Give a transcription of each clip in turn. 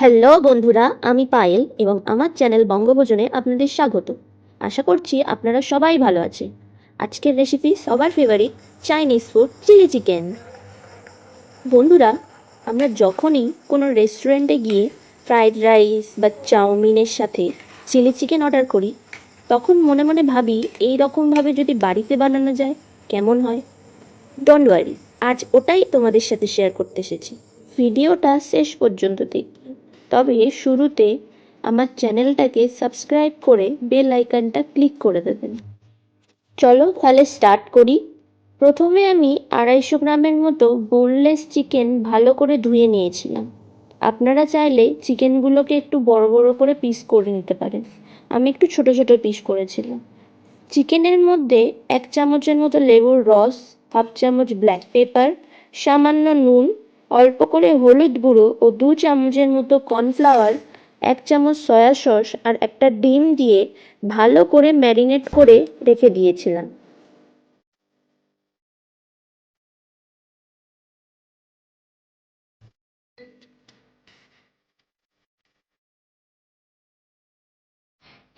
Hello বন্ধুরা, আমি পায়েল এবং আমার চ্যানেল বঙ্গভোজনে আপনাদের স্বাগত। আশা করছি আপনারা সবাই ভালো আছেন। আজকের রেসিপি সবার favourite Chinese food chilli chicken. বন্ধুরা, আমরা যখনই কোনো রেস্টুরেন্টে গিয়ে ফ্রাইড রাইস বা চাউমিনের সাথে চিলি চিকেন অর্ডার করি, তখন মনে মনে ভাবি এই রকমভাবে যদি বাড়িতে বানানো যায় কেমন হয়। ডোন্ট ওয়ারি, আজ ওটাই তোমাদের সাথে শেয়ার করতে এসেছি। ভিডিওটা শেষ পর্যন্ত দেখুন। তবে শুরুতে আমার চ্যানেলটাকে সাবস্ক্রাইব করে বেল আইকনটা ক্লিক করে দেবেন। চলো তাহলে স্টার্ট করি। প্রথমে আমি 250 গ্রামের মতো বোনলেস চিকেন ভালো করে ধুয়ে নিয়েছিলাম। আপনারা চাইলে চিকেনগুলোকে একটু বড় বড় করে পিস করে নিতে পারেন। আমি একটু ছোট ছোট পিস করেছিলাম। চিকেনের মধ্যে 1 চামচের মতো লেবুর রস, হাফ চামচ ব্ল্যাক পেপার, সামান্য নুন, অল্প করে হলুদ গুঁড়ো ও 2 চামচের মতো কর্নফ্লাওয়ার, 1 চামচ সয়া সস আর একটা ডিম দিয়ে ভালো করে ম্যারিনেট করে রেখে দিয়েছিলাম।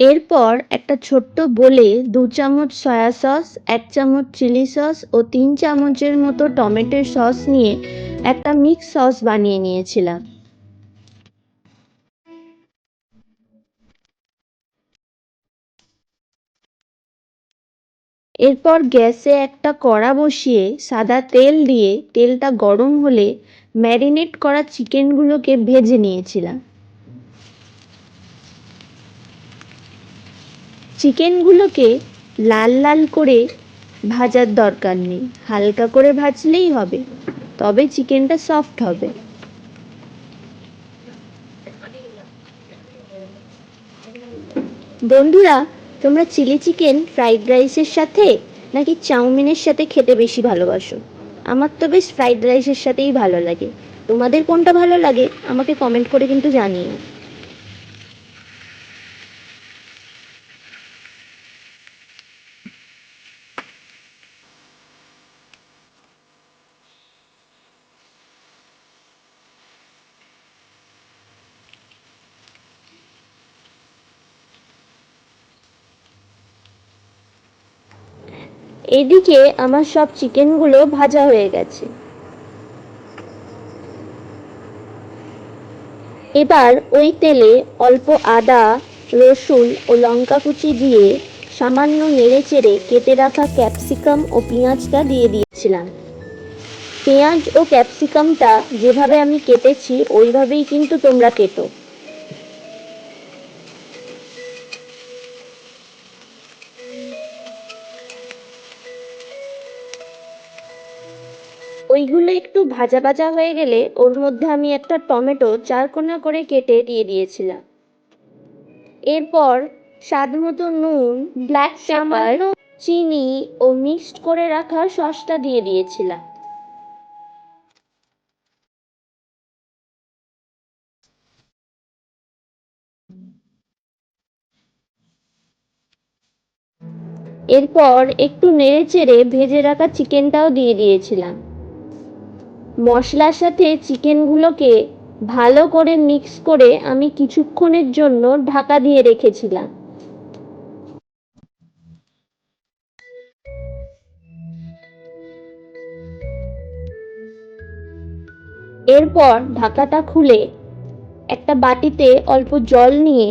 এরপর একটা ছোট্ট বোলে 2 চামচ সয়া সস, 1 চামচ চিলি সস ও 3 চামচের মতো টমেটোর সস নিয়ে একটা মিক্স সস বানিয়ে নিয়েছিলাম। এরপর গ্যাসে একটা কড়া বসিয়ে সাদা তেল দিয়ে তেলটা গরম হলে ম্যারিনেট করা চিকেনগুলোকে ভেজে নিয়েছিলাম। চিকেনগুলোকে লাল লাল করে ভাজার দরকার নেই, হালকা করে ভাজলেই হবে, তবে চিকেনটা সফট হবে। বন্ধুরা, তোমরা চিলি চিকেন ফ্রাইড রাইসের সাথে নাকি চাউমিনের সাথে খেতে বেশি ভালোবাসো? আমার তো বেশ ফ্রাইড রাইসের সাথেই ভালো লাগে। তোমাদের কোনটা ভালো লাগে আমাকে কমেন্ট করে কিন্তু জানিও। এদিকে আমার সব চিকেনগুলো ভাজা হয়ে গেছে। এবার ওই তেলে অল্প আদা, রসুন ও লঙ্কা কুচি দিয়ে সামান্য নেড়েচেড়ে কেটে রাখা ক্যাপসিকাম ও পেঁয়াজটা দিয়ে দিয়েছিলাম। পেঁয়াজ ও ক্যাপসিকামটা যেভাবে আমি কেটেছি ওইভাবেই কিন্তু তোমরা কেটো। ওইগুলো একটু ভাজা ভাজা হয়ে গেলে ওর মধ্যে আমি একটা টমেটো চারকোনা করে কেটে দিয়ে দিয়েছিলাম। এরপর স্বাদ মতো নুন, ব্ল্যাক পেপার, চিনি ও মিক্সড করে রাখা সসটা দিয়ে দিয়েছিলাম। এরপর একটু নেড়েচেড়ে ভেজে রাখা চিকেনটাও দিয়ে দিয়েছিলাম। মশলার সাথে চিকেনগুলোকে ভালো করে মিক্স করে আমি কিছুক্ষণের জন্য ঢাকা দিয়ে রেখেছিলাম। এরপর ঢাকাটা খুলে একটা বাটিতে অল্প জল নিয়ে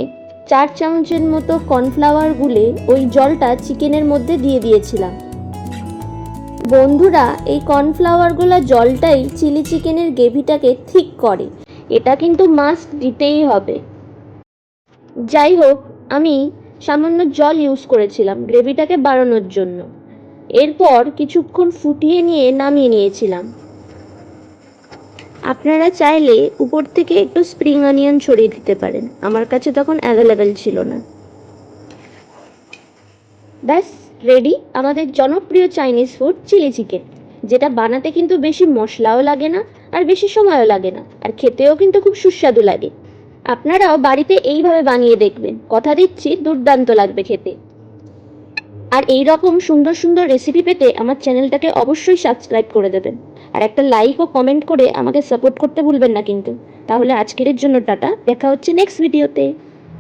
4 চামচের মতো কর্নফ্লাওয়ার গুলে ওই জলটা চিকেনের মধ্যে দিয়ে দিয়েছিলাম। বন্ধুরা, এই কর্নফ্লাওয়ারগুলো জলটাই চিলি চিকেনের গ্রেভিটাকে ঠিক করে, এটা কিন্তু মাস্ট দিতেই হবে। যাই হোক, আমি সামান্য জল ইউজ করেছিলাম গ্রেভিটাকে বাড়ানোর জন্য। এরপর কিছুক্ষণ ফুটিয়ে নিয়ে নামিয়ে নিয়েছিলাম। আপনারা চাইলে উপর থেকে একটু স্প্রিং অনিয়ন ছড়িয়ে দিতে পারেন, আমার কাছে তখন অ্যাভেলেবেল ছিল না। ব্যাস, রেডি আমাদের জনপ্রিয় চাইনিজ ফুড চিলি চিকেন, যেটা বানাতে কিন্তু বেশি মশলাও লাগে না আর বেশি সময়ও লাগে না, আর খেতেও কিন্তু খুব সুস্বাদু লাগে। আপনারাও বাড়িতে এইভাবে বানিয়ে দেখবেন, কথা দিচ্ছি দুর্দান্ত লাগবে খেতে। আর এই রকম সুন্দর সুন্দর রেসিপি পেতে আমার চ্যানেলটাকে অবশ্যই সাবস্ক্রাইব করে দেবেন, আর একটা লাইক ও কমেন্ট করে আমাকে সাপোর্ট করতে ভুলবেন না কিন্তু। তাহলে আজকের জন্য টাটা, দেখা হচ্ছে নেক্সট ভিডিওতে।